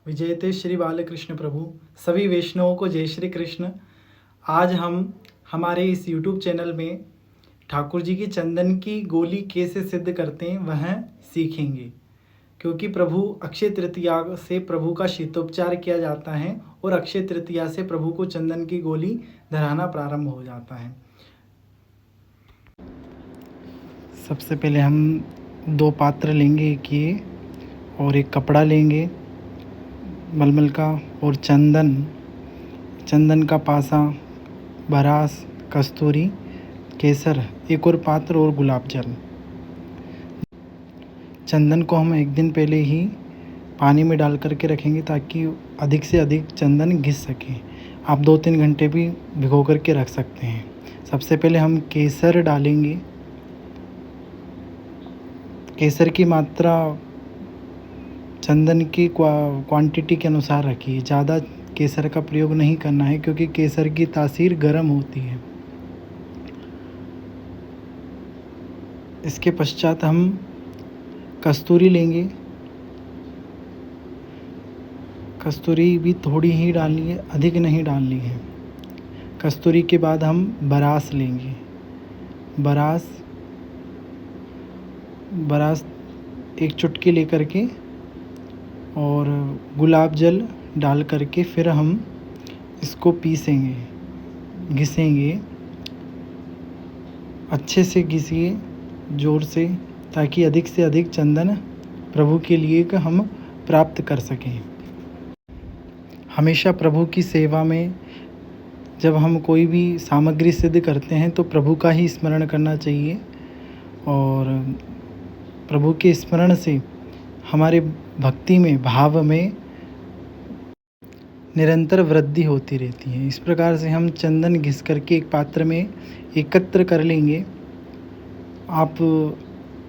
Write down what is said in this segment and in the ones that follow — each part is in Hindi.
विजयते श्री बालकृष्ण प्रभु। सभी वैष्णवों को जय श्री कृष्ण। आज हम हमारे इस YouTube चैनल में ठाकुर जी की चंदन की गोली कैसे सिद्ध करते हैं वह सीखेंगे, क्योंकि प्रभु अक्षय तृतीया से प्रभु का शीतोपचार किया जाता है और अक्षय तृतीया से प्रभु को चंदन की गोली धराना प्रारंभ हो जाता है। सबसे पहले हम 2 पात्र लेंगे, एक ये और एक कपड़ा लेंगे मलमल का, और चंदन का पासा, बरास, कस्तूरी, केसर, एक और पात्र और गुलाब जल। चंदन को हम एक दिन पहले ही पानी में डाल करके रखेंगे ताकि अधिक से अधिक चंदन घिस सके। आप 2-3 घंटे भी भिगो करके रख सकते हैं। सबसे पहले हम केसर डालेंगे। केसर की मात्रा चंदन की क्वांटिटी के अनुसार रखिए। ज़्यादा केसर का प्रयोग नहीं करना है क्योंकि केसर की तासीर गर्म होती है। इसके पश्चात हम कस्तूरी लेंगे। कस्तूरी भी थोड़ी ही डालनी है, अधिक नहीं डालनी है। कस्तूरी के बाद हम बरास लेंगे। बरास एक चुटकी लेकर के और गुलाब जल डाल करके फिर हम इसको पीसेंगे, घिसेंगे। अच्छे से घिसिए ज़ोर से, ताकि अधिक से अधिक चंदन प्रभु के लिए का हम प्राप्त कर सकें। हमेशा प्रभु की सेवा में जब हम कोई भी सामग्री सिद्ध करते हैं तो प्रभु का ही स्मरण करना चाहिए, और प्रभु के स्मरण से हमारे भक्ति में, भाव में निरंतर वृद्धि होती रहती है। इस प्रकार से हम चंदन घिस करके एक पात्र में एकत्र कर लेंगे। आप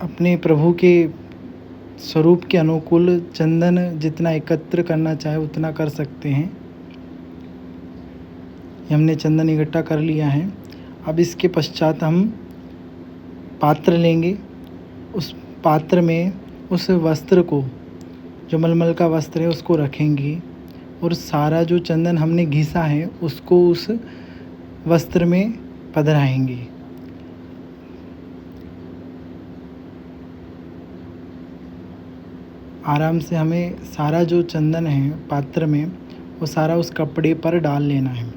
अपने प्रभु के स्वरूप के अनुकूल चंदन जितना एकत्र करना चाहे उतना कर सकते हैं। हमने चंदन इकट्ठा कर लिया है। अब इसके पश्चात हम पात्र लेंगे। उस पात्र में उस वस्त्र को, जो मलमल का वस्त्र है, उसको रखेंगे और सारा जो चंदन हमने घिसा है उसको उस वस्त्र में पधराएंगे। आराम से हमें सारा जो चंदन है पात्र में वो सारा उस कपड़े पर डाल लेना है।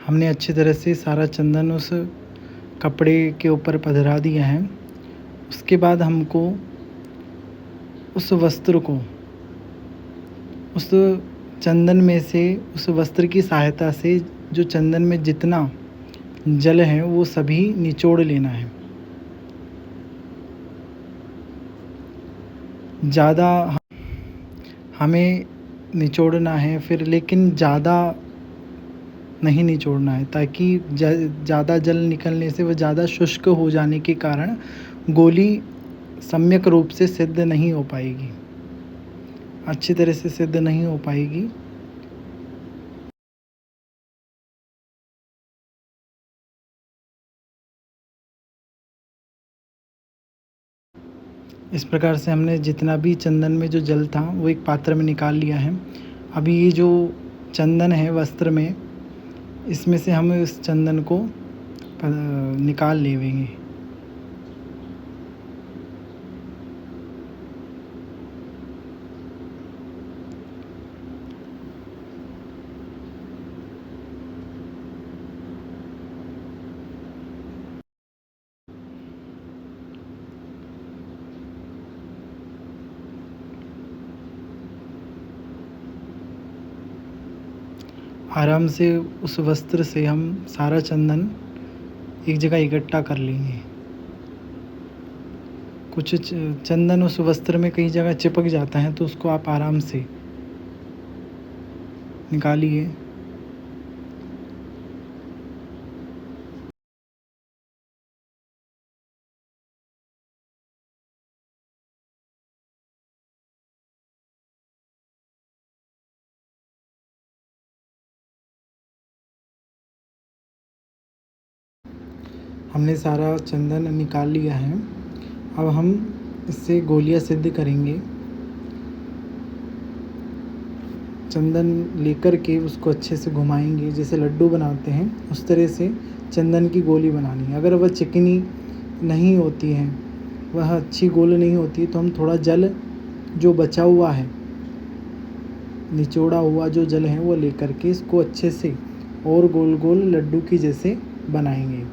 हमने अच्छी तरह से सारा चंदन उस कपड़े के ऊपर पधरा दिया है। उसके बाद हमको उस वस्त्र को उस चंदन में से, उस वस्त्र की सहायता से जो चंदन में जितना जल है वो सभी निचोड़ लेना है। ज़्यादा हमें निचोड़ना है फिर, लेकिन ज़्यादा नहीं निचोड़ना है, ताकि ज़्यादा जल निकलने से वह ज़्यादा शुष्क हो जाने के कारण गोली सम्यक रूप से सिद्ध नहीं हो पाएगी, अच्छी तरह से सिद्ध नहीं हो पाएगी। इस प्रकार से हमने जितना भी चंदन में जो जल था वो एक पात्र में निकाल लिया है। अभी ये जो चंदन है वस्त्र में, इसमें से हम इस चंदन को निकाल लेंगे। आराम से उस वस्त्र से हम सारा चंदन एक जगह इकट्ठा कर लेंगे। कुछ चंदन उस वस्त्र में कई जगह चिपक जाता है, तो उसको आप आराम से निकालिए। हमने सारा चंदन निकाल लिया है। अब हम इससे गोलियां सिद्ध करेंगे। चंदन लेकर के उसको अच्छे से घुमाएंगे, जैसे लड्डू बनाते हैं उस तरह से चंदन की गोली बनानी है। अगर वह चिकनी नहीं होती है, वह अच्छी गोल नहीं होती, तो हम थोड़ा जल जो बचा हुआ है, निचोड़ा हुआ जो जल है वो लेकर के इसको अच्छे से और गोल गोल लड्डू की जैसे बनाएंगे।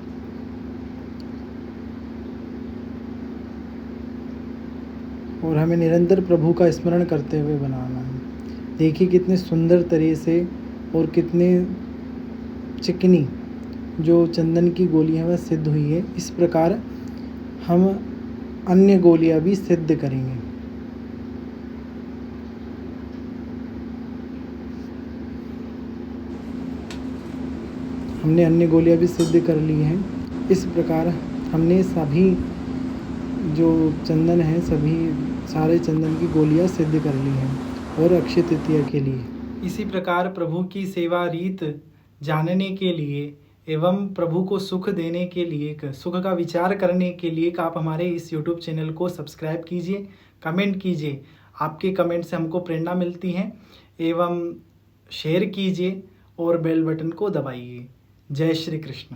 और हमें निरंतर प्रभु का स्मरण करते हुए बनाना है। देखिए कितने सुंदर तरह से और कितने चिकनी जो चंदन की गोलियां वह सिद्ध हुई है। इस प्रकार हम अन्य गोलियां भी सिद्ध करेंगे। हमने अन्य गोलियां भी सिद्ध कर ली हैं। इस प्रकार हमने सभी जो चंदन है, सारे चंदन की गोलियां सिद्ध कर ली हैं और अक्षय तृतीया के लिए। इसी प्रकार प्रभु की सेवा रीत जानने के लिए एवं प्रभु को सुख देने के लिए, सुख का विचार करने के लिए आप हमारे इस YouTube चैनल को सब्सक्राइब कीजिए, कमेंट कीजिए। आपके कमेंट से हमको प्रेरणा मिलती है। एवं शेयर कीजिए और बेल बटन को दबाइए। जय श्री कृष्ण।